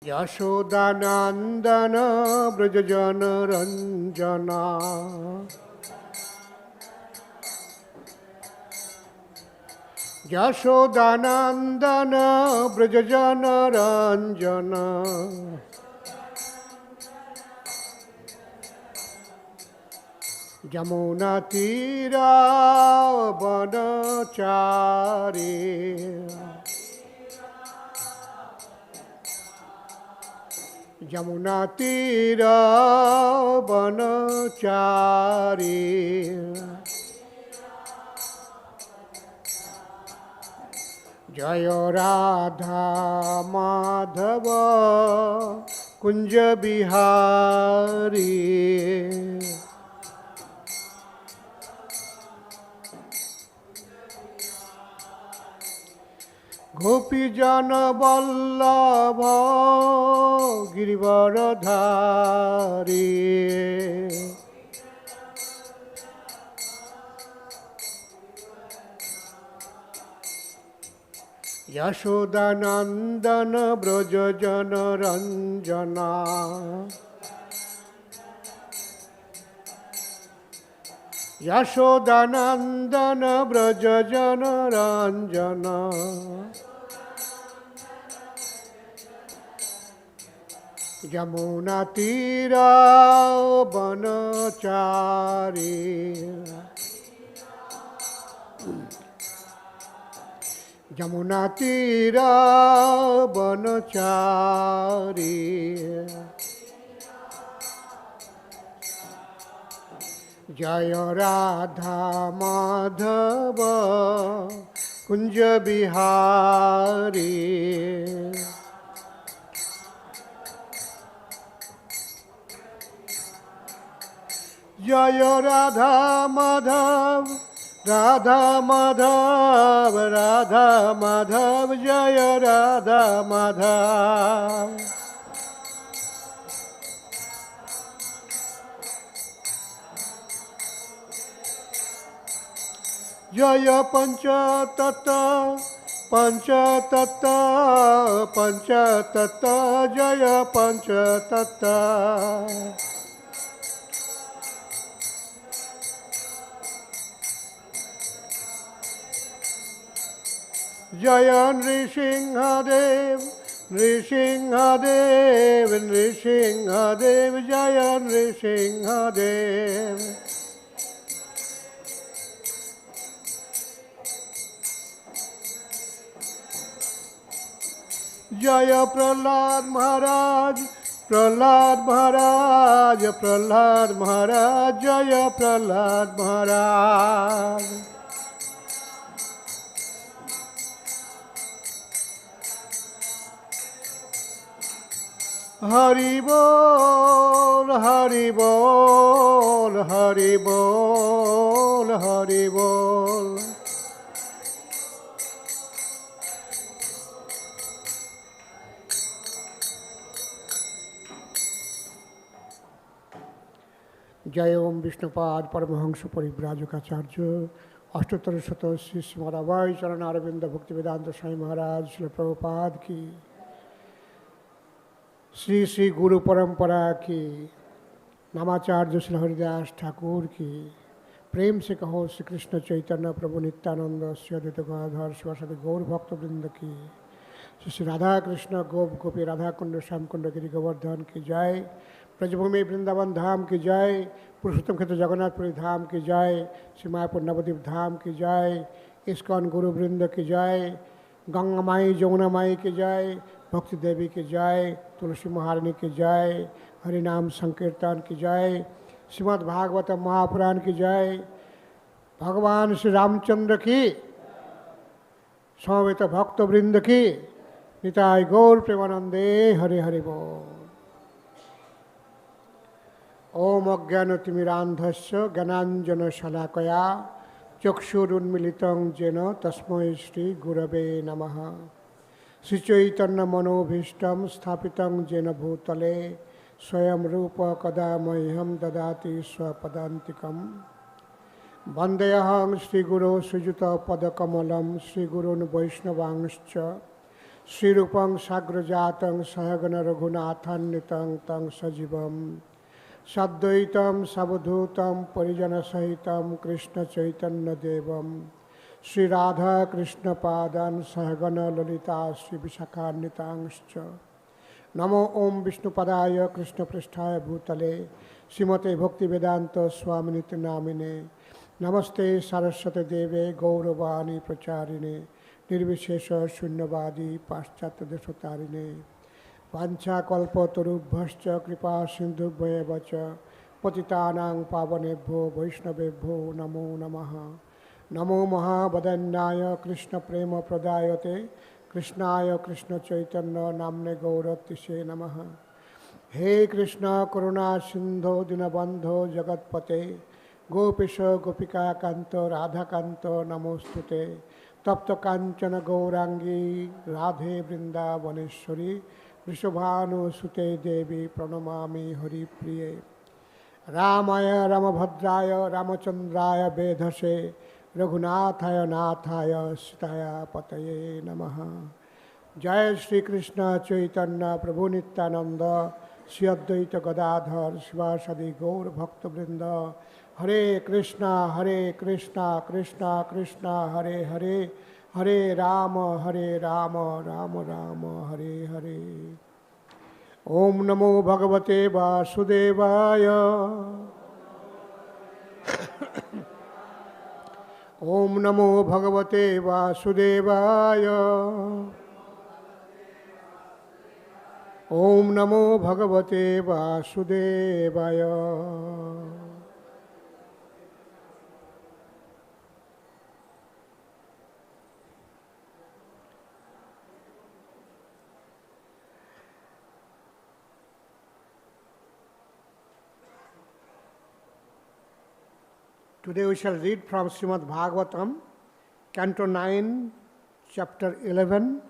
यशोदानंदन ब्रजजन रंजना यशोदानंदन ब्रजजन रंजना यमुना तीरा वनचारी यमुना तीरा वनचारी जय राधा माधव कुंज बिहारी गोपी जन वल्लभ गिरिवरधारी यशोदानंदन ब्रजजन रंजना यशोदानंदन ब्रजजन रंजना यमुना तीरा वनचारी यमुना तीरा वनचारी जय राधा माधव कुंज बिहारी जय राधा माधव राधा माधव राधा माधव जय राधा माधव जय पंचतत्व पंचतत्व पंचतत्व जय पंचतत्व जय नृसिंहदेव नृसिंहदेव नृसिंहदेव जय नृसिंहदेव जय प्रहलाद महाराज प्रहलाद महाराज प्रहलाद महाराज जय प्रहलाद महाराज हरि बोल हरि बोल हरि बोल हरि बोल जय ओम विष्णुपाद परमहंस परिव्राजक आचार्य अष्टोत्तर शत श्री श्रीमद् अभय चरण अरविंद भक्ति वेदांत स्वामी महाराज श्री प्रभुपाद की श्री श्री गुरु परंपरा की नामाचार्य श्री हरिदास ठाकुर की प्रेम से कहो श्री कृष्ण चैतन्य प्रभु नित्यानंद श्री अद्वैत गदाधर शिवासादि गौर भक्त वृंद की श्री श्री राधा कृष्ण गोप गोपी राधा कुंड श्याम कुंड गिरि गोवर्धन की जय ब्रजभूमि वृंदावन धाम की जय पुरुषोत्तम क्षेत्र जगन्नाथपुरी धाम की जय श्री मायापुर नवद्वीप धाम की जय इस्कॉन गुरु वृंद की जय गंगा माई जमुना माई की जय भक्ति देवी की जय तुलसी महारानी की जय हरिनाम संकीर्तन की जय श्रीमद् भागवतम महापुराण की जय भगवान श्री रामचंद्र की समवेत भक्त वृंद की निताय गौर प्रेमानंदे हरे हरि बोल। ओम अज्ञानतिमिरान्धस्य ज्ञानाञ्जनशलाकया चक्षुरुन्मीलितं येन तस्मै श्रीगुरवे नमः। श्रीचैतन्यमनोभीष्टं स्थापितं येन भूतले स्वयं रूप कदा मह्यं ददाति स्वपदान्तिकं। वन्देऽहं श्रीगुरो श्रीयुतपदकमलं श्रीगुरून् वैष्णवांश्च Srirupam sagrajatam sahagana raghunathannitam tang sajivam Sadvaitam savadhutam parijana sahitam Krishna chaitanya devam Sri Radha Krishna padan sahagana lalita Sri Vishakhanitangscha Namo Om Vishnu Padaya Krishna Pristhaya Bhutale Srimate Bhakti Vedanta Swaminiti Namine Namaste Saraswati Deve Gauravani Pracharine Nirvishesha Shunyavadi Paschatya Desotarine Vancha Kalpa Tarubhascha Kripa Sindhu Bhayavacha Patitanang Pavanebho Vaishnavebho Namo Namaha Namo Mahabadanyaya Krishna Prema Pradayate Krishnaya Krishna Chaitanya Namne Gauratise Namaha He Krishna Karuna Sindho Dinabandho Jagatpate Gopisha Gopika Kanto Radha Kanto Namostute Tapta Kanchana Gaurangi Radhe Vrinda Vaneshwari Vrishabhanu Sute Devi Pranamami Hari Priye Ramaya Ramabhadraya Ramachandraya Vedhase Raghunathaya Nathaya Sitaya Pataye Namaha Jai Shri Krishna Chaitanya Prabhu Nityananda Sri Advaita Gadadhar Sivasadi Gaur Bhakta Vrinda Hare Krishna Krishna Krishna Hare Hare Hare Rama Rama Rama Hare Hare Om Namo Bhagavate Vasudevaya Om Namo Bhagavate Vasudevaya Om Namo Bhagavate Vasudevaya Today we shall read from Srimad Bhagavatam, Canto 9, Chapter 11,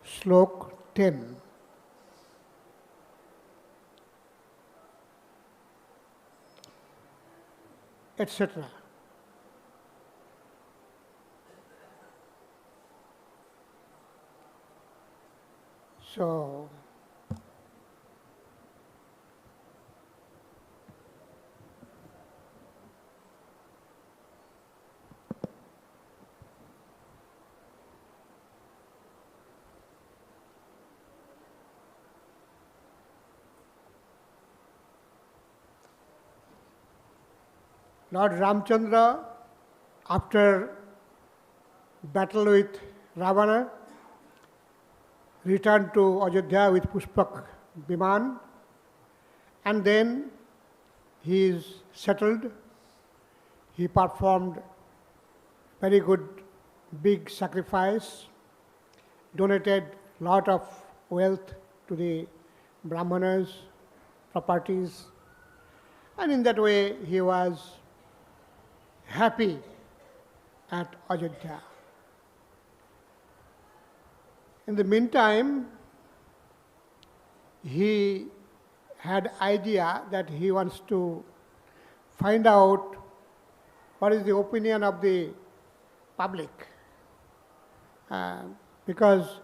Slok 10. Etc. So, Lord Rāmacandra, after battle with Ravana, returned to Ajodhya with Pushpak Biman, and then he is settled. He performed very good big sacrifice, donated lot of wealth to the Brahmanas, properties, and in that way he was happy at Ajodhya. In the meantime, he had idea that he wants to find out what is the opinion of the public. Because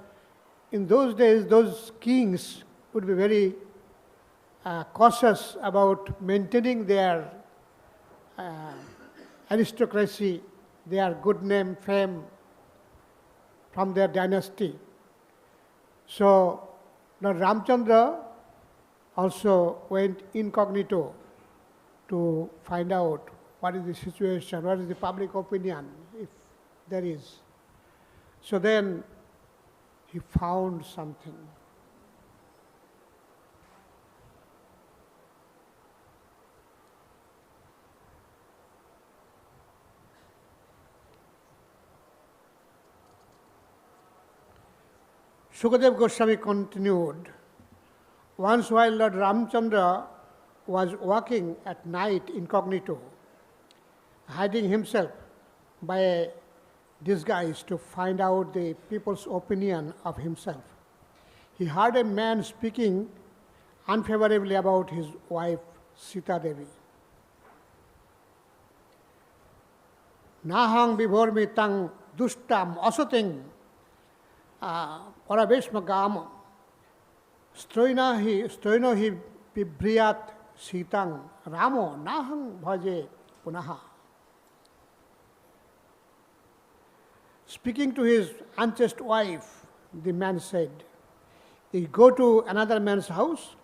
in those days, those kings would be very cautious about maintaining their aristocracy, their good name, fame from their dynasty. So Lord Rāmacandra also went incognito to find out what is the situation, what is the public opinion, if there is. So then he found something. Śukadeva Gosvāmī continued, once while Lord Rāmacandra was walking at night incognito, hiding himself by a disguise to find out the people's opinion of himself, he heard a man speaking unfavorably about his wife Sītādevī. Nahang vibhormi tang dustam asating parabhesmagam stoinohi bibriyat Sītaṃ Ramo naham bhaje punaha. Speaking to his unchaste wife, the man said, you go to another man's house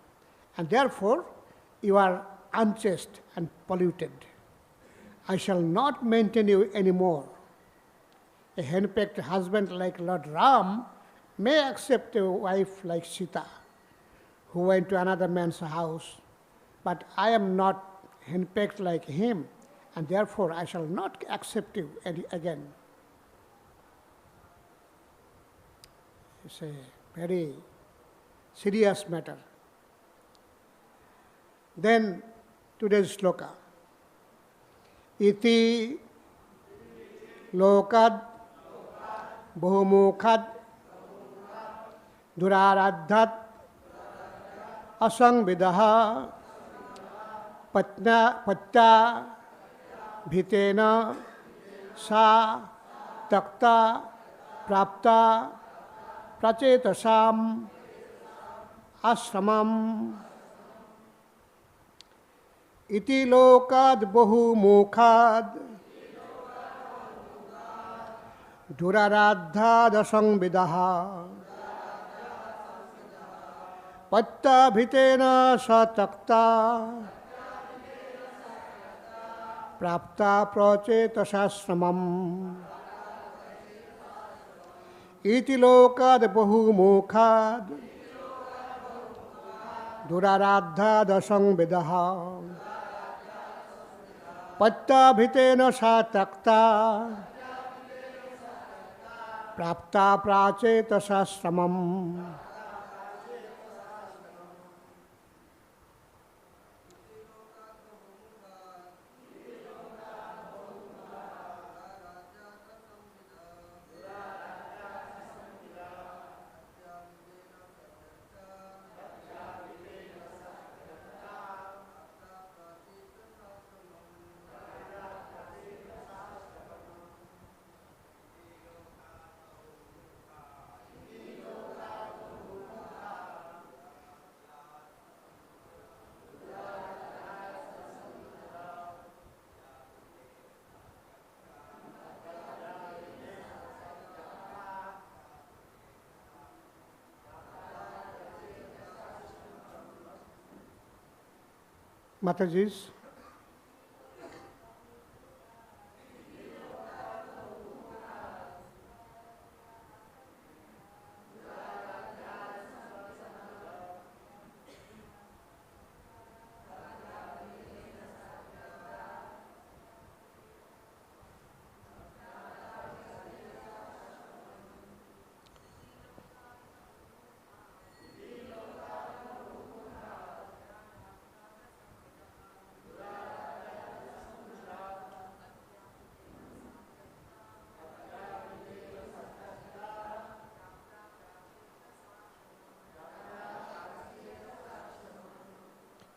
and therefore you are unchaste and polluted. I shall not maintain you anymore. A henpecked husband like Lord Ram may accept a wife like Sītā, who went to another man's house, but I am not henpecked like him, and therefore I shall not accept you again. It's a very serious matter. Then today's sloka. Iti lokād bahu-mukhād durārādhyād asaṁvidaḥ patyā bhītena sa tyaktā prāptā prācetasa-āśramam. Iti lokād bahu-mukhād durārādhyād asaṁvidaḥ patyā bhītena sa tyaktā prāptā prācetasa-āśramam. Iti lokād bahu-mukhād durārādhyād asaṁvidaḥ patyā bhītena sa tyaktā prāptā prācetasa-āśramam. Matajis,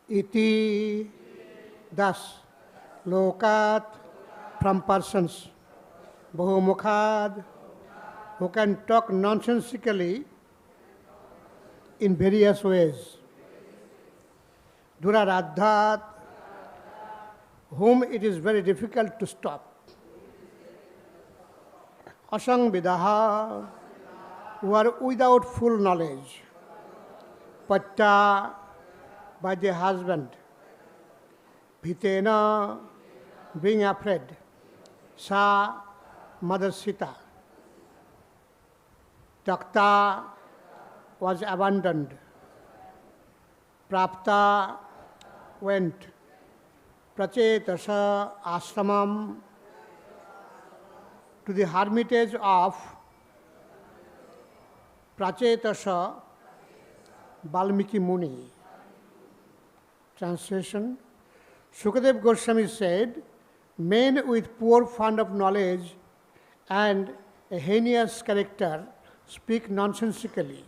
iti, thus, lokāt, from persons, bahu-mukhād, who can talk nonsensically in various ways, durārādhyāt, whom it is very difficult to stop, asaṁvidaḥ, who are without full knowledge, patyā, by the husband, bhītena, being afraid, sa, mother Sītā, tyaktā, was abandoned, prāptā, went, prācetasa-āśramam, to the hermitage of prācetasa Vālmīki Muni. Translation. Śukadeva Gosvāmī said, men with poor fund of knowledge and a heinous character speak nonsensically.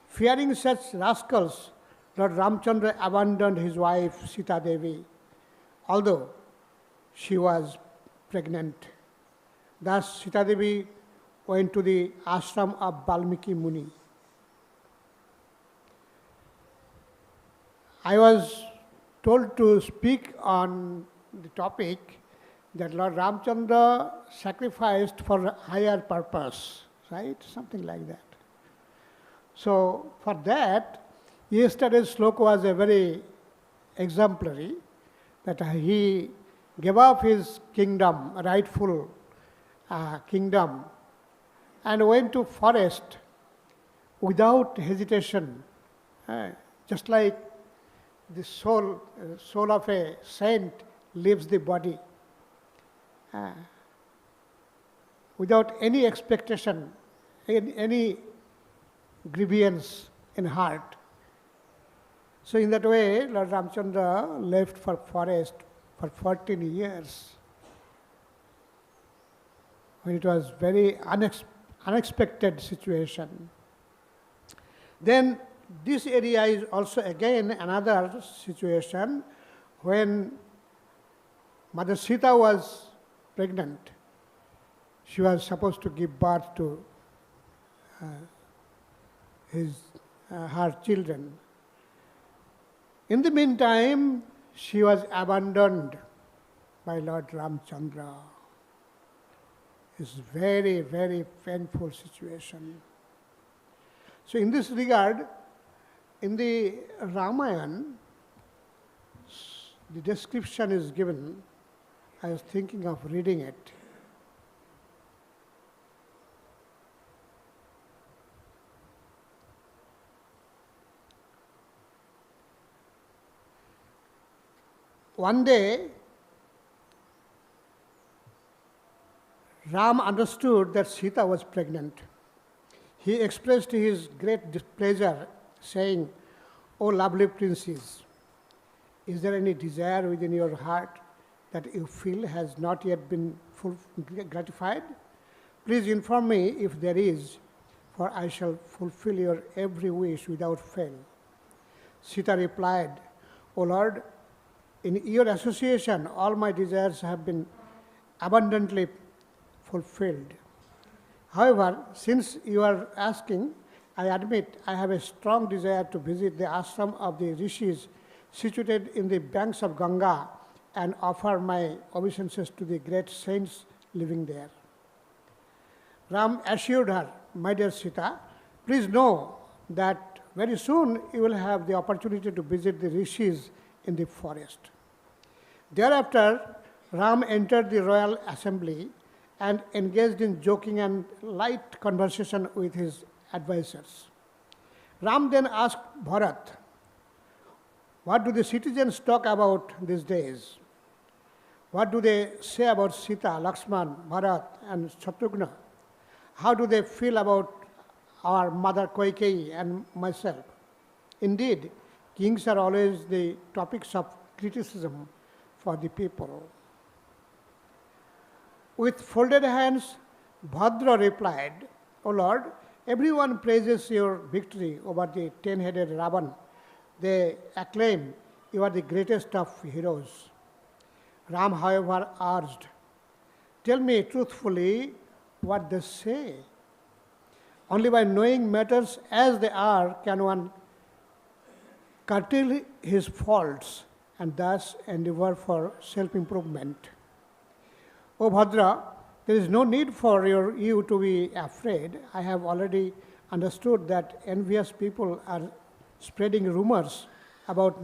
Fearing such rascals, Lord Rāmacandra abandoned his wife Sītādevī, although she was pregnant. Thus Sītādevī went to the ashram of Vālmīki Muni. I was told to speak on the topic that Lord Rāmacandra sacrificed for a higher purpose, right? Something like that. So for that, yesterday's sloka was a very exemplary, that he gave up his kingdom, rightful kingdom, and went to forest without hesitation, just like the soul of a saint leaves the body, without any expectation, any grievance in heart. So in that way, Lord Ramchandra left for forest for 14 years, when it was very unexpected situation. Then this area is also again another situation when Mother Sītā was pregnant. She was supposed to give birth to her children. In the meantime, she was abandoned by Lord Ramchandra. It's very, very painful situation. So in this regard, in the Ramayana, the description is given. I was thinking of reading it. One day, Ram understood that Sītā was pregnant. He expressed his great displeasure, saying, "O lovely princess, is there any desire within your heart that you feel has not yet been gratified? Please inform me if there is, for I shall fulfill your every wish without fail." Sītā replied, "O Lord, in your association, all my desires have been abundantly fulfilled. However, since you are asking, I admit I have a strong desire to visit the ashram of the rishis situated in the banks of Ganga and offer my obeisances to the great saints living there." Ram assured her, "My dear Sītā, please know that very soon you will have the opportunity to visit the rishis in the forest." Thereafter, Ram entered the royal assembly and engaged in joking and light conversation with his advisors. Ram then asked Bharat, "What do the citizens talk about these days? What do they say about Sītā, Lakshman, Bharat, and Shatrughna? How do they feel about our mother Kaikeyi and myself? Indeed, kings are always the topics of criticism for the people." With folded hands, Bhadra replied, "O Lord, everyone praises your victory over the 10-headed Ravan. They acclaim you are the greatest of heroes." Ram, however, urged, "Tell me truthfully what they say. Only by knowing matters as they are can one curtail his faults and thus endeavor for self-improvement. O Bhadra, there is no need for you to be afraid. I have already understood that envious people are spreading rumors about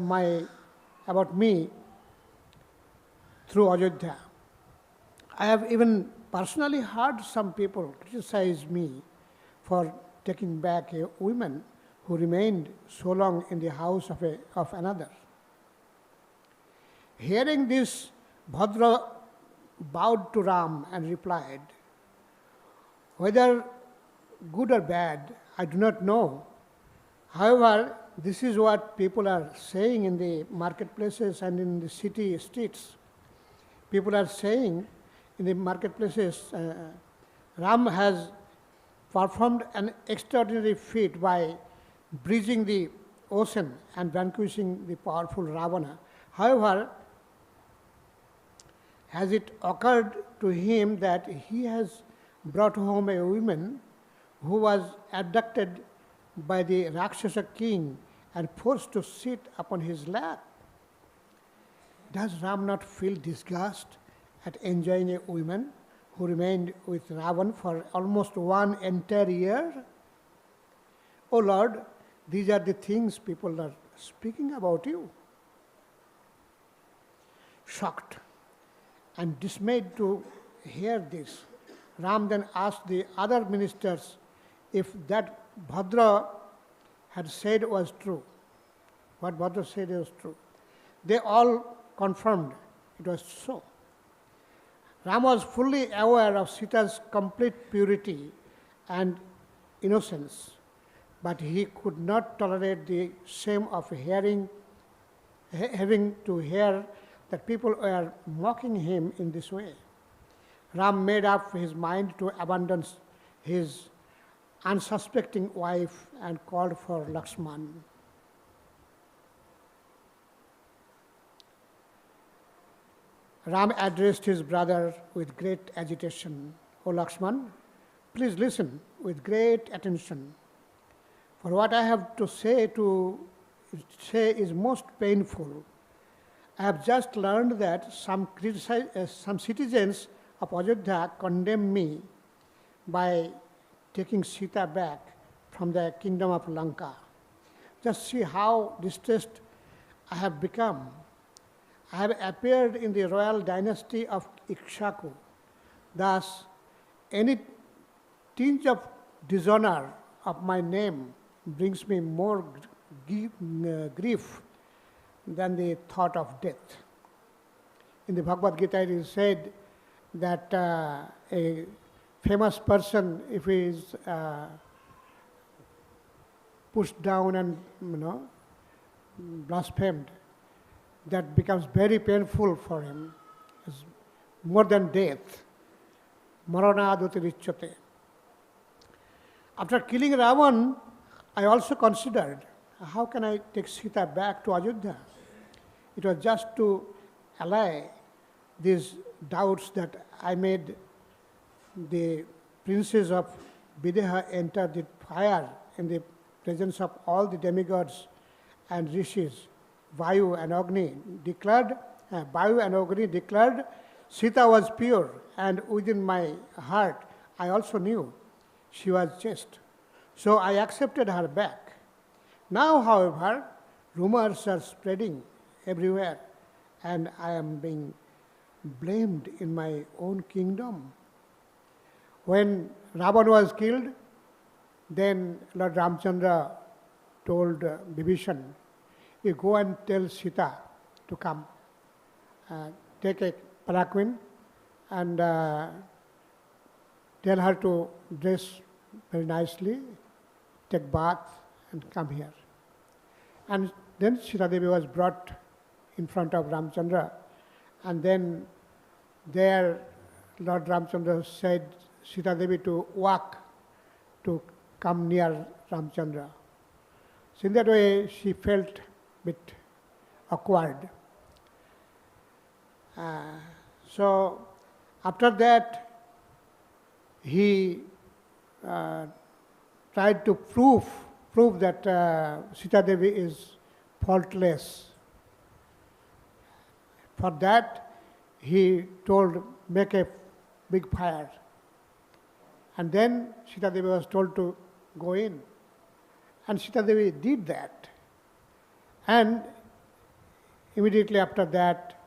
me through Ajodhya. I have even personally heard some people criticize me for taking back a woman who remained so long in the house of another." Hearing this, Bhadra bowed to Ram and replied, "Whether good or bad, I do not know. However, this is what people are saying in the marketplaces and in the city streets. People are saying in the marketplaces, Ram has performed an extraordinary feat by bridging the ocean and vanquishing the powerful Ravana. However, has it occurred to him that he has brought home a woman who was abducted by the Rakshasa king and forced to sit upon his lap. Does Ram not feel disgust at enjoying a woman who remained with Ravan for almost one entire year? O Lord, these are the things people are speaking about you. Shocked and dismayed to hear this, Ram then asked the other ministers if that Bhadra had said was true. What Bhadra said was true. They all confirmed it was so. Ram was fully aware of Sita's complete purity and innocence, but he could not tolerate the shame of having to hear that people were mocking him in this way. Ram made up his mind to abandon his unsuspecting wife and called for Lakshman. Ram addressed his brother with great agitation. O Lakshman, please listen with great attention. For what I have to say is most painful. I have just learned that some citizens of Ajodhya condemn me by taking Sītā back from the kingdom of Lanka. Just see how distressed I have become. I have appeared in the royal dynasty of Ikshvaku. Thus, any tinge of dishonor of my name brings me more grief than the thought of death. In the Bhagavad Gita it is said that a famous person, if he is pushed down and blasphemed, that becomes very painful for him. It's more than death. Maranādoti. After killing Ravan, I also considered, how can I take Sītā back to Ajodhya? It was just to allay these doubts that I made the princes of Videha enter the fire in the presence of all the demigods and rishis. Vayu and Agni declared Sītā was pure, and within my heart I also knew she was chaste. So I accepted her back. Now, however, rumors are spreading everywhere, and I am being blamed in my own kingdom. When Ravan was killed, then Lord Rāmacandra told Vibhishan, you go and tell Sītā to come. Take a palanquin and tell her to dress very nicely, take bath and come here. And then Sītādevī was brought in front of Rāmacandra, and then there Lord Rāmacandra said Sītādevī to walk to come near Rāmacandra. So in that way she felt bit awkward. So after that, he tried to prove that Sītādevī is faultless. For that, he told, make a big fire. And then Sītādevī was told to go in. And Sītādevī did that. And immediately after that,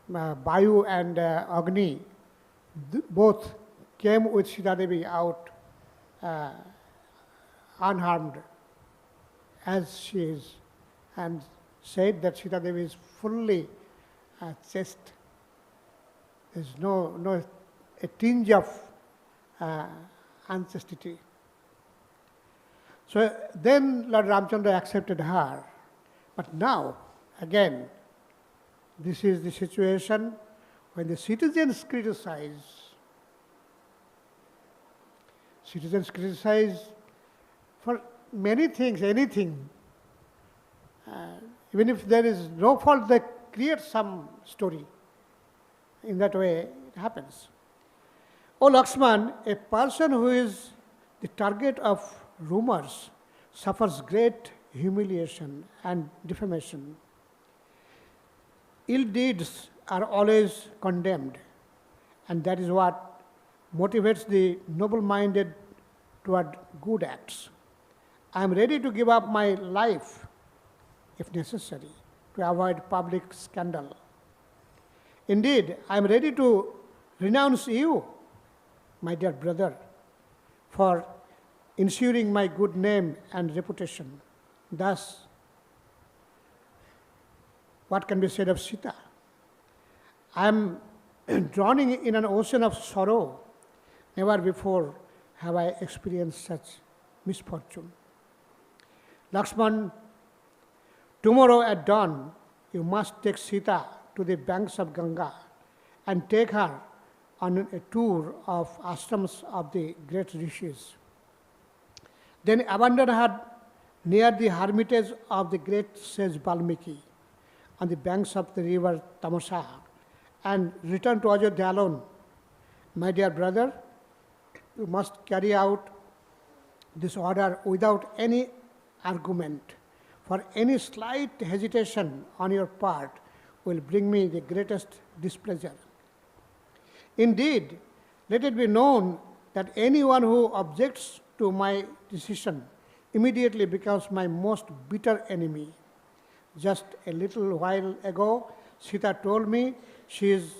Vayu and Agni both came with Sītādevī out unharmed as she is, and said that Sītādevī is fully chaste. There is no a tinge of unchastity. So then Lord Rāmacandra accepted her. But now, again, this is the situation when the citizens criticize. Citizens criticize for many things, anything. Even if there is no fault, they create some story. In that way, it happens. O Lakshman, a person who is the target of rumors suffers great humiliation and defamation. Ill deeds are always condemned, and that is what motivates the noble-minded toward good acts. I am ready to give up my life, if necessary, to avoid public scandal. Indeed, I am ready to renounce you, my dear brother, for ensuring my good name and reputation. Thus, what can be said of Sītā? I am drowning in an ocean of sorrow. Never before have I experienced such misfortune. Lakshman, tomorrow at dawn, you must take Sītā to the banks of Ganga and take her on a tour of ashrams of the great rishis. Then abandon her near the hermitage of the great sage Vālmīki on the banks of the river Tamasa and return to Ajodhya alone. My dear brother, you must carry out this order without any argument, for any slight hesitation on your part will bring me the greatest displeasure. Indeed, let it be known that anyone who objects to my decision immediately becomes my most bitter enemy. Just a little while ago, Sītā told me she is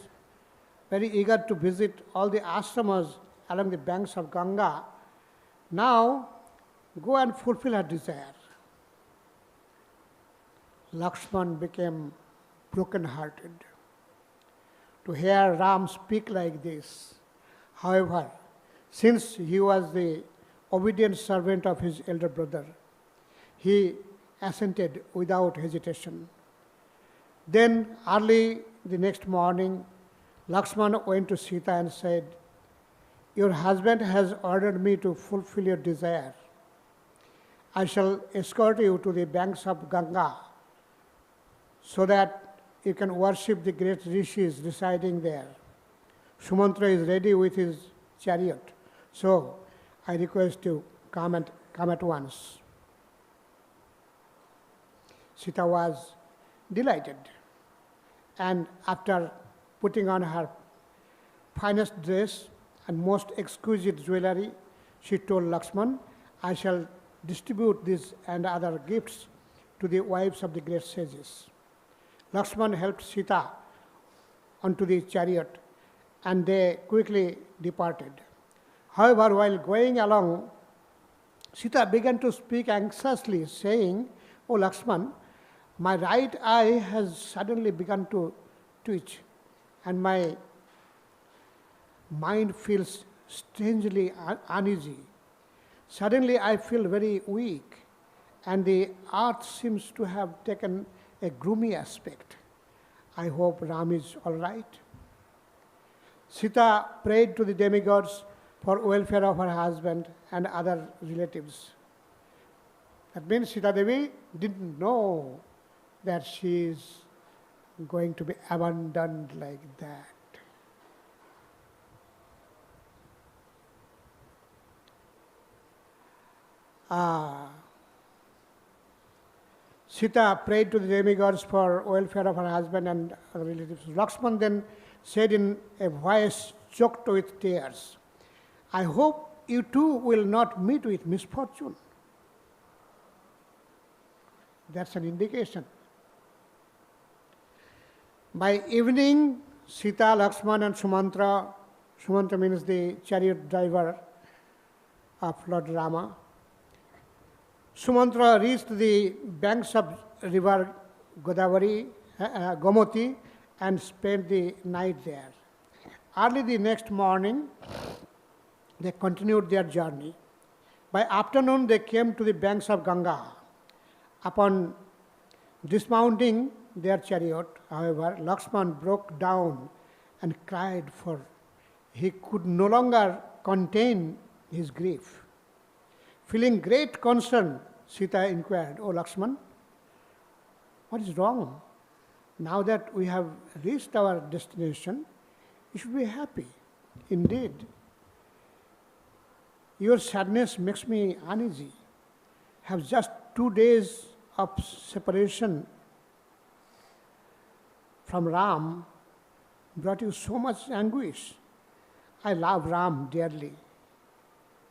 very eager to visit all the ashramas along the banks of Ganga. Now, go and fulfill her desire. Lakshman became broken-hearted to hear Ram speak like this. However, since he was the obedient servant of his elder brother, he assented without hesitation. Then, early the next morning, Lakshman went to Sītā and said, "Your husband has ordered me to fulfill your desire. I shall escort you to the banks of Ganga so that you can worship the great rishis residing there. Sumantra is ready with his chariot, so I request you come at once." Sītā was delighted, and after putting on her finest dress and most exquisite jewelry, she told Lakshman, "I shall distribute these and other gifts to the wives of the great sages." Lakshman helped Sītā onto the chariot, and they quickly departed. However, while going along, Sītā began to speak anxiously, saying, "O Lakshman, my right eye has suddenly begun to twitch, and my mind feels strangely uneasy. Suddenly I feel very weak, and the earth seems to have taken a gloomy aspect. I hope Ram is all right." Sītā prayed to the demigods for welfare of her husband and other relatives. That means Sītādevī didn't know that she is going to be abandoned like that. Sītā prayed to the demigods for welfare of her husband and other relatives. Lakshman then said in a voice choked with tears, "I hope you too will not meet with misfortune." That's an indication. By evening, Sītā, Lakshman and Sumantra means the chariot driver of Lord Rama, Sumantra reached the banks of river Gomoti and spent the night there. Early the next morning, they continued their journey. By afternoon, they came to the banks of Ganga. Upon dismounting their chariot, however, Lakshman broke down and cried, for he could no longer contain his grief. Feeling great concern, Sītā inquired, "O Lakshman, what is wrong? Now that we have reached our destination, you should be happy." "Indeed, Your sadness makes me uneasy. Have just 2 days of separation from Ram brought you so much anguish. I love Ram dearly,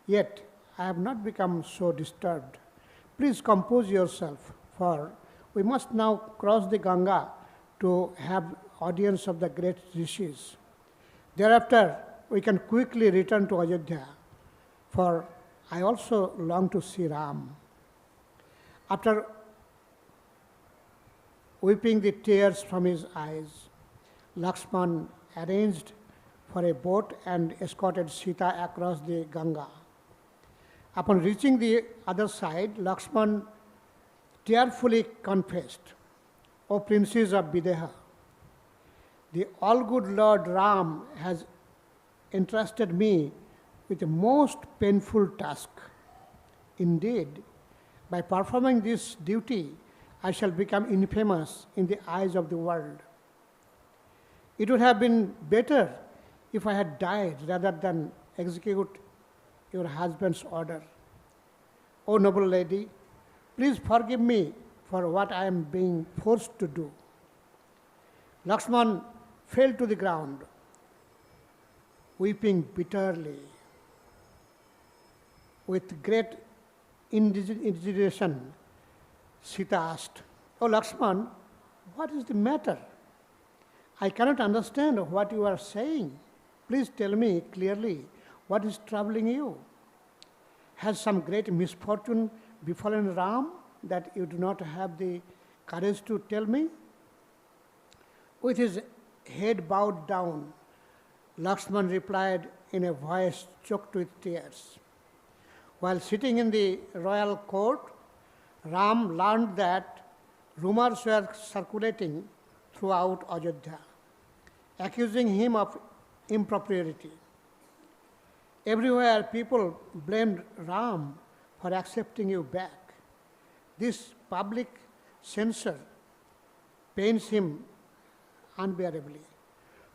yet I have not become so disturbed. Please compose yourself, for we must now cross the Ganga to have audience of the great rishis. Thereafter, we can quickly return to Ayodhya, for I also long to see Ram. After wiping the tears from his eyes, Lakshman arranged for a boat and escorted Sītā across the Ganga. Upon reaching the other side, Lakshman tearfully confessed, O princes of Videha, the all-good Lord Ram has entrusted me with a most painful task. Indeed, by performing this duty, I shall become infamous in the eyes of the world. It would have been better if I had died rather than execute your husband's order. O noble lady, please forgive me for what I am being forced to do. Lakshman fell to the ground, weeping bitterly. With great indignation, Sītā asked, O Lakshman, what is the matter? I cannot understand what you are saying. Please tell me clearly what is troubling you. Has some great misfortune befallen Ram that you do not have the courage to tell me? With his head bowed down, Lakshman replied in a voice choked with tears. While sitting in the royal court, Ram learned that rumors were circulating throughout Ayodhya, accusing him of impropriety. Everywhere people blamed Ram for accepting you back. This public censure pains him unbearably.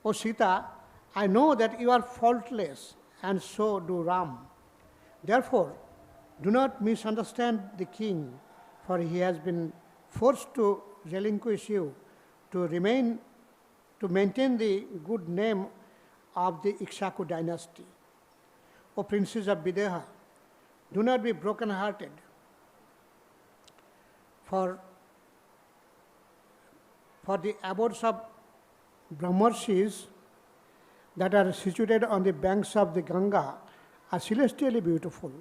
O Sītā, I know that you are faultless, and so do Ram. Therefore, do not misunderstand the king, for he has been forced to relinquish you to maintain the good name of the Ikshvaku dynasty. O princes of Videha, do not be broken-hearted, for the abodes of Brahmarshis that are situated on the banks of the Ganga are celestially beautiful.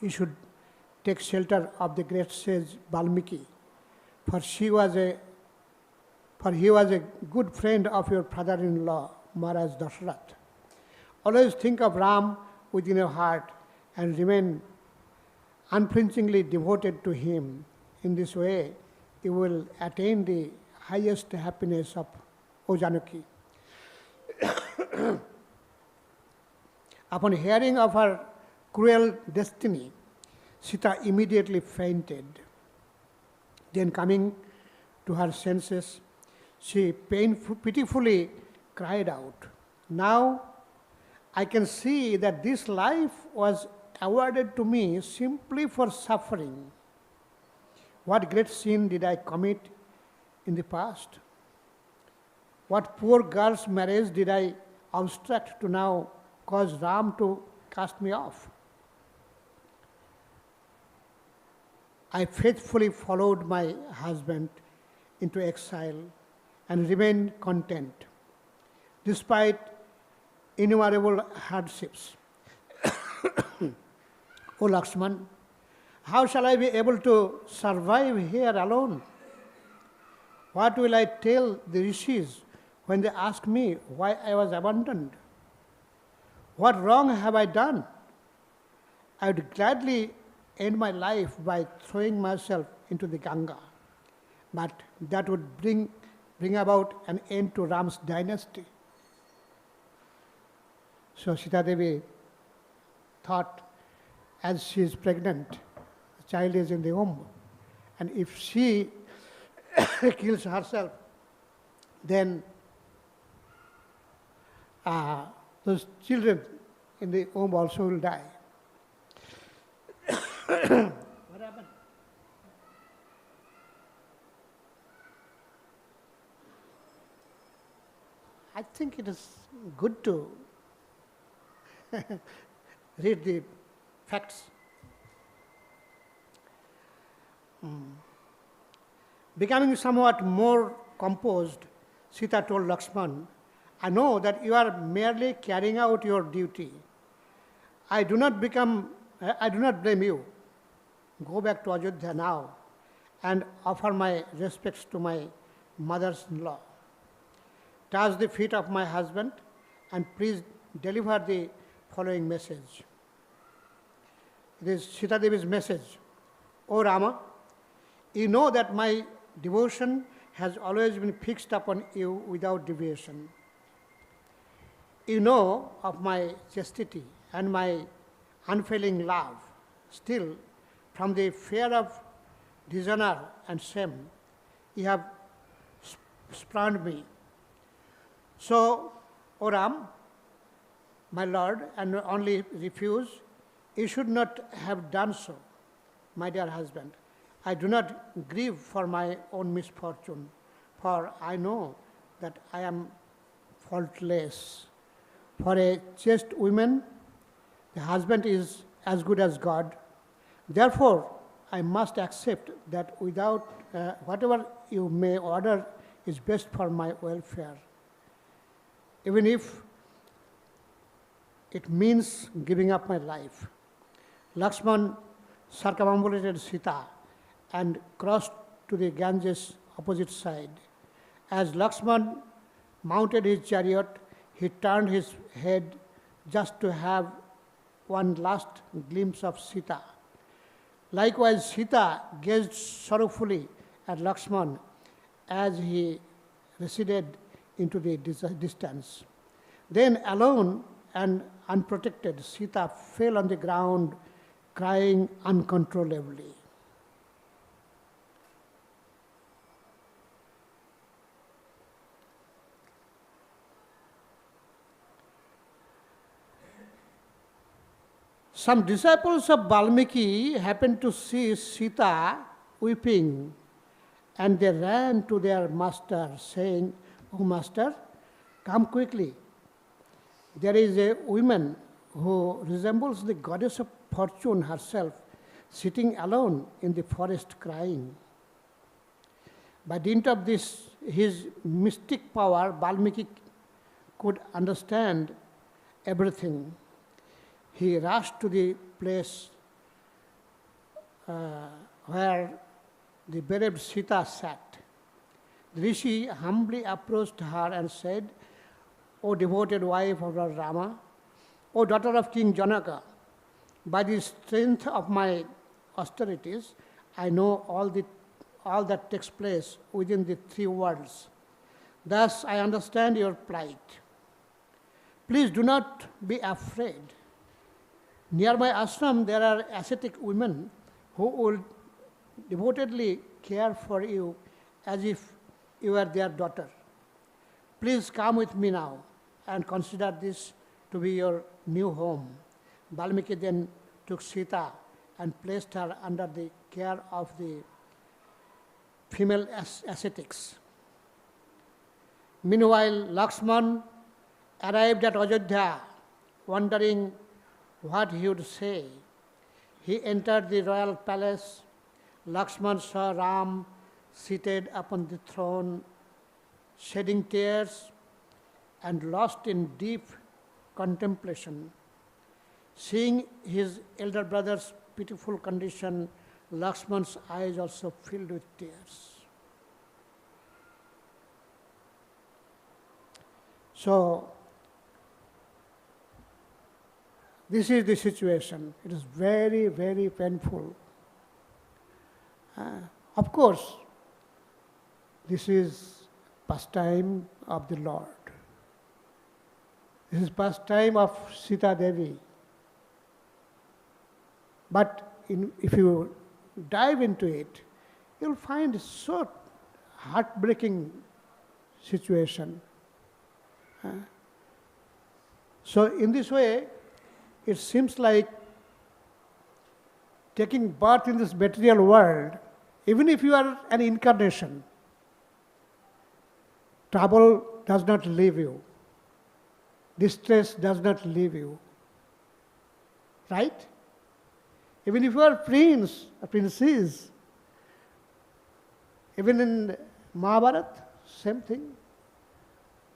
You should take shelter of the great sage Vālmīki, for he was a good friend of your father-in-law, Maharaj Dashrath. Always think of Ram within your heart and remain unflinchingly devoted to him. In this way, you will attain the highest happiness of O Janaki. Upon hearing of her cruel destiny, Sītā immediately fainted. Then coming to her senses, she pitifully cried out, Now I can see that this life was awarded to me simply for suffering. What great sin did I commit in the past? What poor girl's marriage did I obstruct to now cause Ram to cast me off? I faithfully followed my husband into exile and remained content, despite innumerable hardships. O Lakshman, how shall I be able to survive here alone? What will I tell the rishis when they ask me why I was abandoned? What wrong have I done? I would gladly end my life by throwing myself into the Ganga, but that would bring about an end to Ram's dynasty. So Sītādevī thought, as she is pregnant, the child is in the womb, and if she kills herself, then those children in the womb also will die. What happened? I think it is good to read the facts. Becoming somewhat more composed, Sītā told Lakshman, I know that you are merely carrying out your duty. I do not blame you. Go back to Ajodhya now and offer my respects to my mother-in-law. Touch the feet of my husband and please deliver the following message. It is Sītādevi's message. O Rama, you know that my devotion has always been fixed upon you without deviation. You know of my chastity and my unfailing love. Still, from the fear of dishonor and shame, you have spurned me. So, O Ram, my Lord, and only refuse, you should not have done so, my dear husband. I do not grieve for my own misfortune, for I know that I am faultless. For a chaste woman, the husband is as good as God. Therefore, I must accept that without whatever you may order is best for my welfare, even if it means giving up my life. Lakshman circumambulated Sītā and crossed to the Ganges opposite side. As Lakshman mounted his chariot, he turned his head just to have one last glimpse of Sītā. Likewise, Sītā gazed sorrowfully at Lakshman as he receded into the distance. Then, alone and unprotected, Sītā fell on the ground, crying uncontrollably. Some disciples of Vālmīki happened to see Sītā weeping, and they ran to their master, saying, "O master, come quickly. There is a woman who resembles the goddess of fortune herself, sitting alone in the forest crying." By dint of this, his mystic power, Vālmīki could understand everything. He rushed to the place where the bereaved Sītā sat. The Rishi humbly approached her and said, "O devoted wife of Lord Rama, O daughter of King Janaka, by the strength of my austerities, I know all that takes place within the three worlds. Thus I understand your plight. Please do not be afraid. Near my ashram there are ascetic women who will devotedly care for you as if you were their daughter. Please come with me now and consider this to be your new home." Vālmīki then took Sītā and placed her under the care of the female ascetics. Meanwhile, Lakshman arrived at Ajodhya, wondering what he would say. He entered the royal palace. Lakshman saw Ram seated upon the throne, shedding tears and lost in deep contemplation. Seeing his elder brother's pitiful condition, Lakshman's eyes also filled with tears. So, this is the situation. It is very, very painful. Of course, this is pastime of the Lord. This is pastime of Sītādevī. But if you dive into it, you'll find so heartbreaking situation. So in this way, it seems like taking birth in this material world, even if you are an incarnation, trouble does not leave you. Distress does not leave you. Right? Even if you are prince or princess, even in Mahabharata, same thing.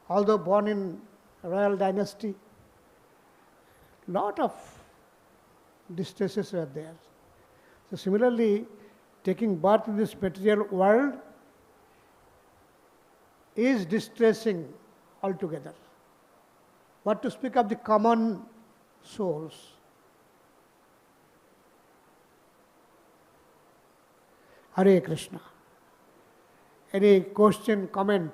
Although born in a royal dynasty, lot of distresses were there. So similarly, taking birth in this material world is distressing altogether. What to speak of the common souls? Hare Krishna. Any question, comment?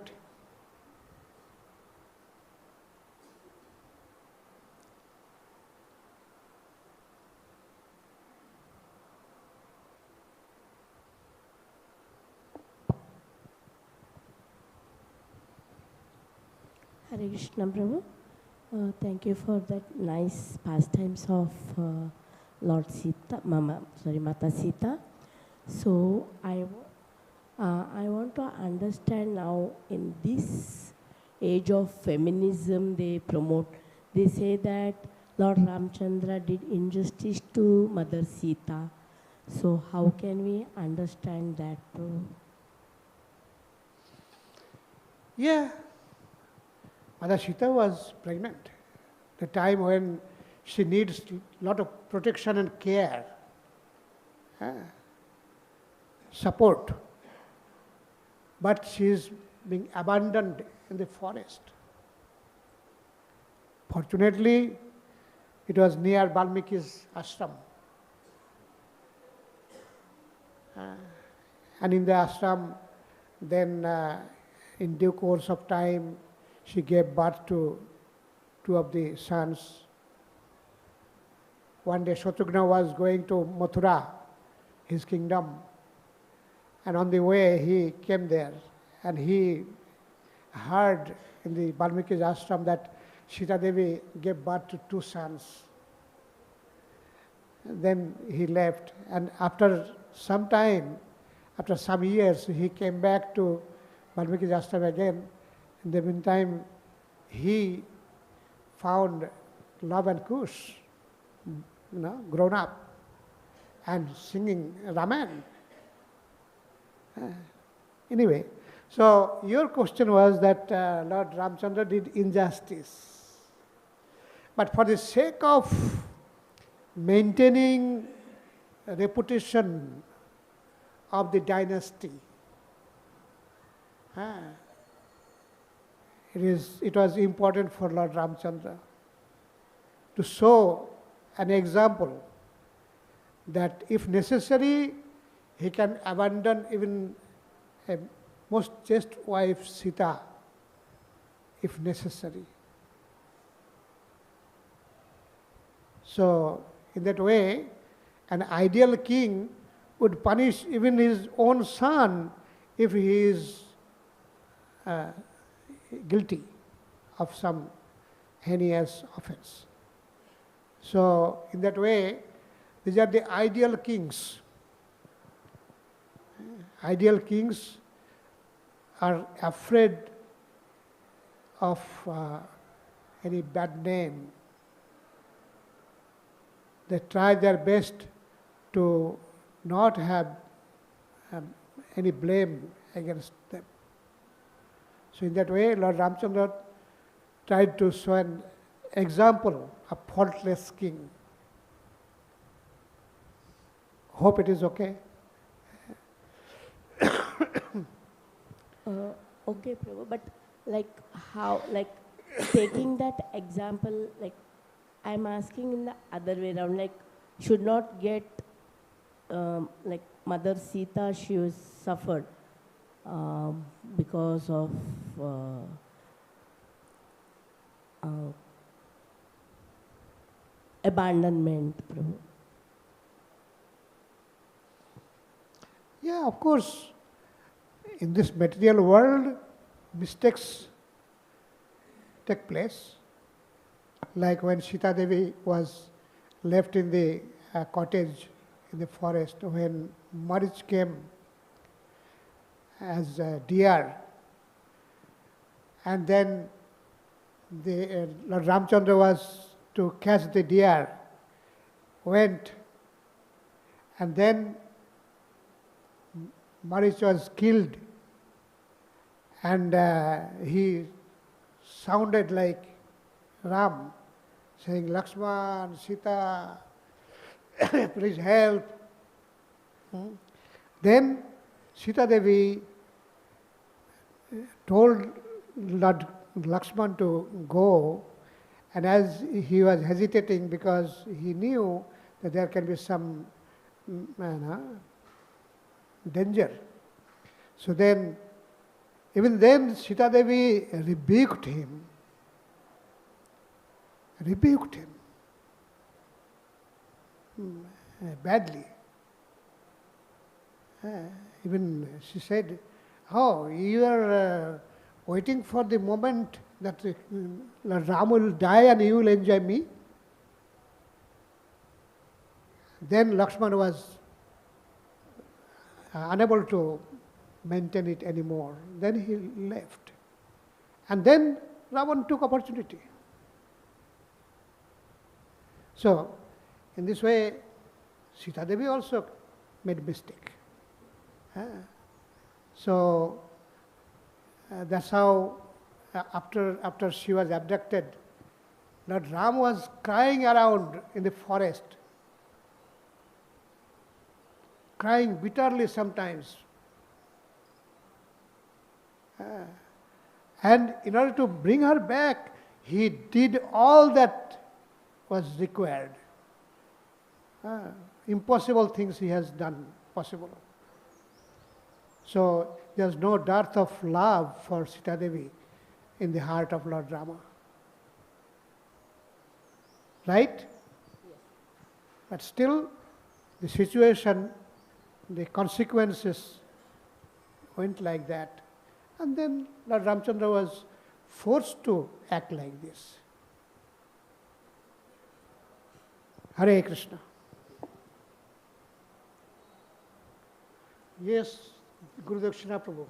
Hare Krishna, Prabhu. Thank you for that nice pastimes of Lord Sītā, Mata Sītā. So I want to understand now in this age of feminism they promote. They say that Lord Rāmacandra did injustice to Mother Sītā. So how can we understand that, Prabhu? Yeah. Mother Sītā was pregnant. The time when she needs a lot of protection and care, support. But she is being abandoned in the forest. Fortunately, it was near Vālmīki's ashram. And in the ashram, then in due course of time, she gave birth to two of the sons. One day Shatrughna was going to Mathura, his kingdom, and on the way he came there and he heard in the Vālmīki's ashram that Sītādevī gave birth to two sons. Then he left, and after some time, after some years, he came back to Vālmīki's ashram again. In the meantime, he found Love and Kush, grown up and singing Ramayana. Anyway, so your question was that Lord Rāmacandra did injustice. But for the sake of maintaining a reputation of the dynasty, it was important for Lord Rāmacandra to show an example that if necessary, he can abandon even a most chaste wife, Sītā, if necessary. So, in that way, an ideal king would punish even his own son if he is guilty of some heinous offense. So, in that way, these are the ideal kings. Ideal kings are afraid of any bad name. They try their best to not have any blame against them. So in that way, Lord Rāmacandra tried to show an example of faultless king. Hope it is okay. Okay, Prabhu, but how, taking that example, I'm asking in the other way around, should not get, Mother Sītā, she was suffered because of abandonment, Prabhu. Yeah, of course. In this material world, mistakes take place. Like when Sītādevī was left in the cottage in the forest when Marich came as a deer, and then Lord Rāmacandra was to catch the deer, went, and then Marich was killed, and he sounded like Ram, saying, Lakshman, Sītā, please help. Then Sītādevī told Lord Lakshman to go, and as he was hesitating because he knew that there can be some danger. So then, even then Sītādevī rebuked him. Badly. Even she said, oh, you are waiting for the moment that Lord Ram will die and you will enjoy me? Then Lakshman was unable to maintain it anymore. Then he left. And then Ravan took opportunity. So, in this way, Sītādevī also made mistake. So, that's how after she was abducted, Lord Ram was crying around in the forest, crying bitterly sometimes. And in order to bring her back, he did all that was required. Impossible things he has done possible. So there's no dearth of love for Sītādevī in the heart of Lord Rama. Right? Yes. But still, the situation, the consequences went like that. And then Lord Rāmacandra was forced to act like this. Hare Krishna. Yes, Guru Dakshina Prabhu.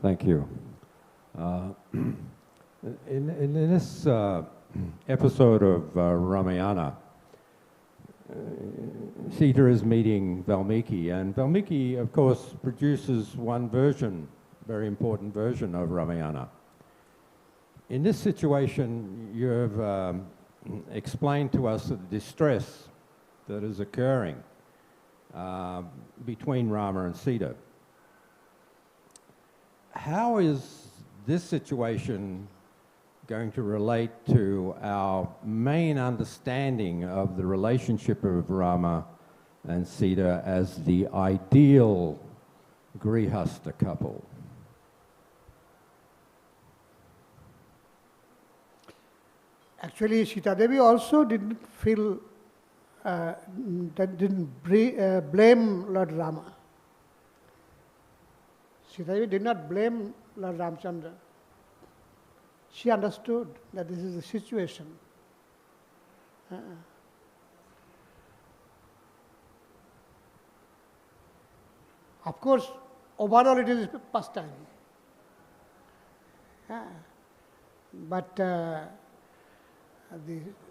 Thank you. In this episode of Ramayana, Sītā is meeting Vālmīki, and Vālmīki, of course, produces one version, very important version of Ramayana. In this situation, you have explained to us the distress that is occurring between Rama and Sītā. How is this situation going to relate to our main understanding of the relationship of Rama and Sītā as the ideal grihasta couple? Actually, Sītādevī also didn't feel, blame Lord Rama. Sītādevī did not blame Lord Rāmacandra. She understood that this is the situation. Of course, overall it is pastime. But the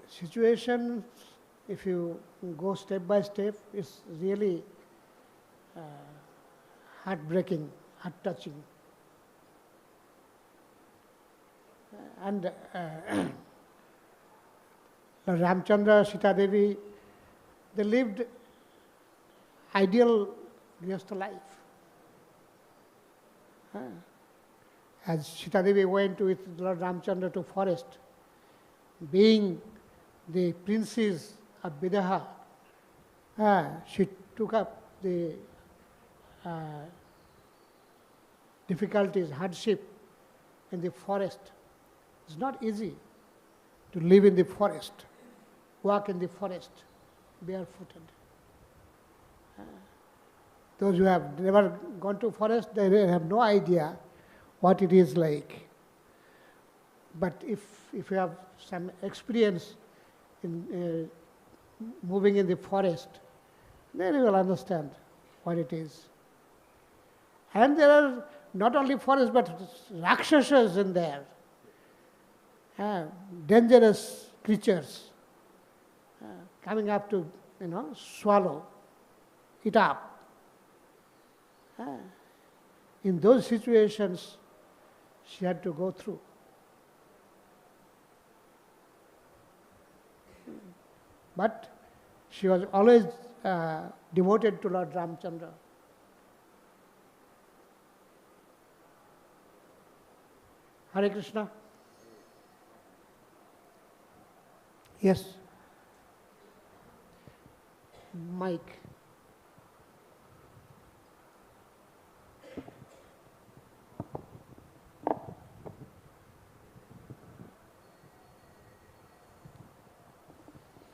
situation, if you go step by step, is really heartbreaking, heart-touching. And Rāmacandra, Sītādevī, they lived ideal grihastha life. As Sītādevī went with Lord Rāmacandra to forest, being the princess of Vidaha, she took up the difficulties, hardship in the forest. It's not easy to live in the forest, walk in the forest barefooted. Those who have never gone to forest, they have no idea what it is like. But if you have some experience in moving in the forest, then you will understand what it is. And there are not only forests, but rakshasas in there, dangerous creatures coming up to, swallow it up. In those situations, she had to go through. But she was always devoted to Lord Rāmacandra. Hare Krishna. Yes. Mike.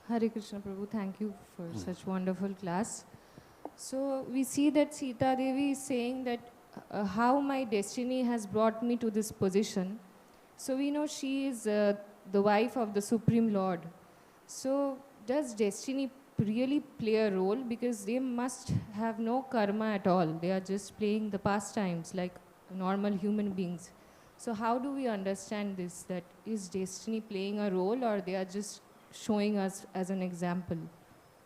Hare Krishna Prabhu, thank you for such wonderful class. So we see that Sītādevī is saying that how my destiny has brought me to this position. So we know she is the wife of the Supreme Lord. So does destiny really play a role? Because they must have no karma at all. They are just playing the pastimes like normal human beings. So how do we understand this? That is destiny playing a role, or they are just showing us as an example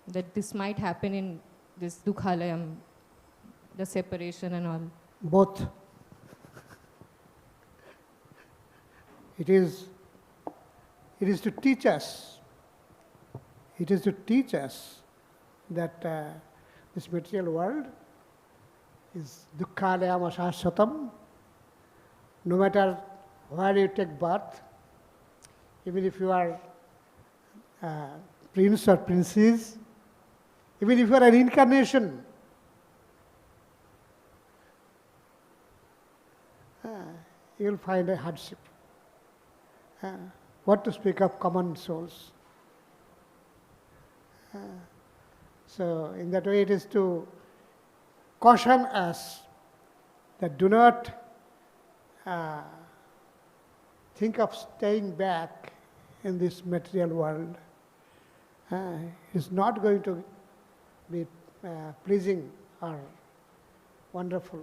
that this might happen in this dukhalayam, the separation and all? Both. It is to teach us. It is to teach us that this material world is dukkhalayam ashashvatam. No matter where you take birth, even if you are prince or princess, even if you are an incarnation, you will find a hardship. What to speak of common souls? So in that way it is to caution us that do not think of staying back in this material world. It's not going to be pleasing or wonderful.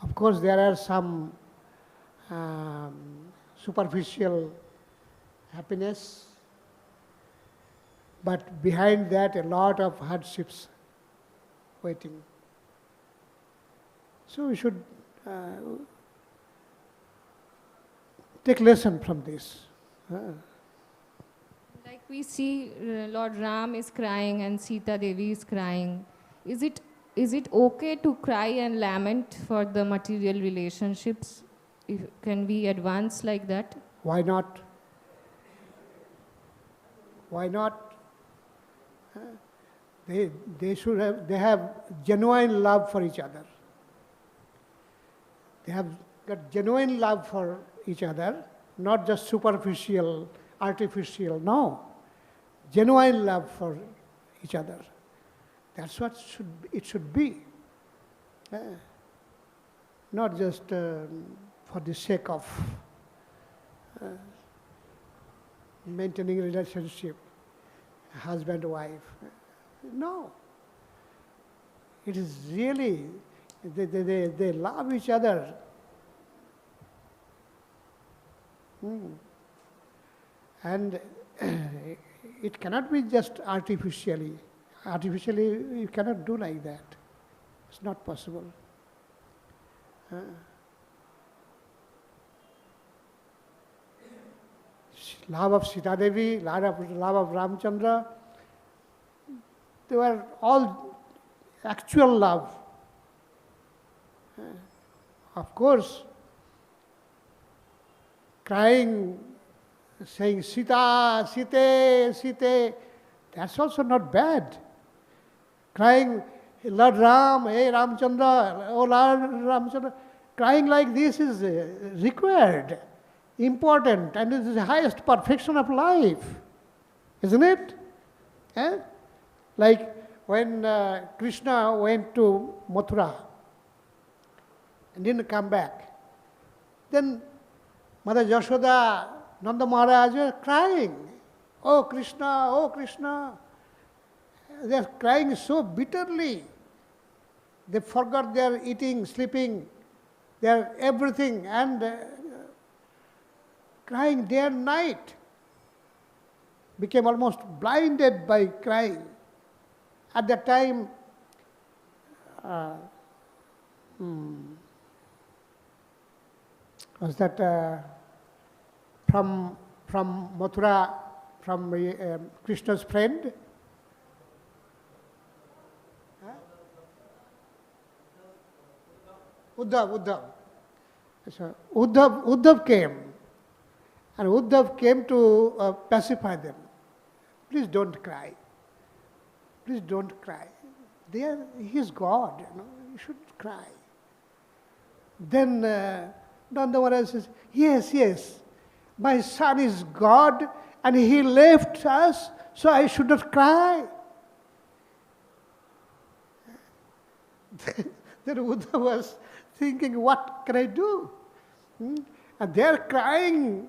Of course, there are some superficial happiness, but behind that a lot of hardships waiting. So we should take lesson from this. Like we see Lord Ram is crying and Sītādevī is crying. Is it okay to cry and lament for the material relationships? Can we advance like that? Why not? Why not? They have genuine love for each other. They have got genuine love for each other, not just superficial, artificial, no. Genuine love for each other. That's what it should be. Not just for the sake of maintaining relationship, husband-wife. No. It is really, they love each other. And it cannot be just artificially. Artificially, you cannot do like that. It's not possible. Love of Sītādevī, love of Rāmacandra, they were all actual love. Of course, crying, saying Sītā, Sīte, Sīte, that's also not bad. Crying, Lord Ram, hey Rāmacandra, oh Lord Rāmacandra, crying like this is required, important, and it is the highest perfection of life, isn't it? Eh? Like when Krishna went to Mathura and didn't come back, then Mother Yashoda, Nanda Maharaj were crying, "Oh Krishna, oh Krishna." They are crying so bitterly. They forgot their eating, sleeping, their everything, and crying day and night. Became almost blinded by crying. At that time, was that from Mathura, from Krishna's friend? Uddhav. So Uddhav came. And Uddhav came to pacify them. Please don't cry. Please don't cry. He is God, you shouldn't cry. Then Nanda Maharaj says, yes, my son is God and he left us, so I should not cry. Then Uddhav was thinking, what can I do? And they are crying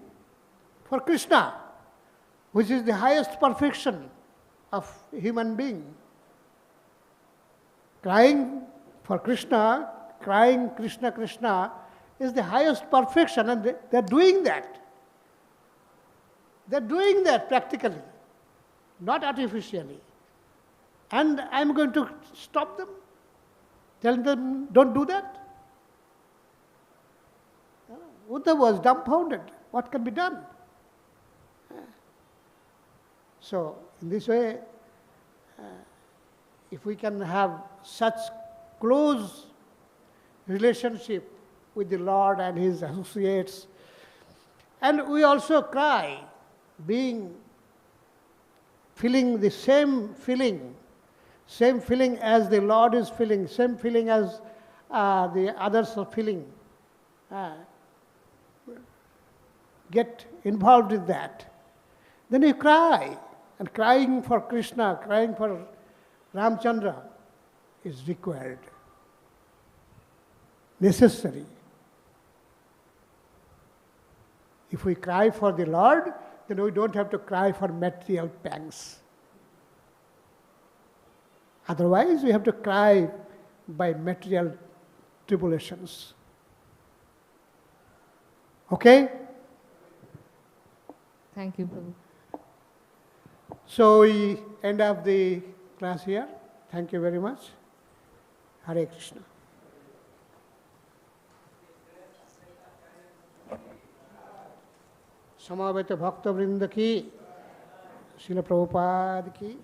for Krishna, which is the highest perfection of human being. Crying for Krishna, crying Krishna, Krishna is the highest perfection, and they are doing that. They are doing that practically, not artificially. And I am going to stop them, tell them, don't do that. Uddhav was dumbfounded. What can be done? So, in this way, if we can have such close relationship with the Lord and His associates, and we also cry, feeling the same feeling as the Lord is feeling, same feeling as the others are feeling. Get involved in that. Then you cry. And crying for Krishna, crying for Rāmacandra is required, necessary. If we cry for the Lord, then we don't have to cry for material pangs. Otherwise, we have to cry by material tribulations. Okay? Thank you, Prabhu. So we end up the class here. Thank you very much. Hare Krishna. Samaveta Bhakta Vrinda ki, Srila Prabhupada ki.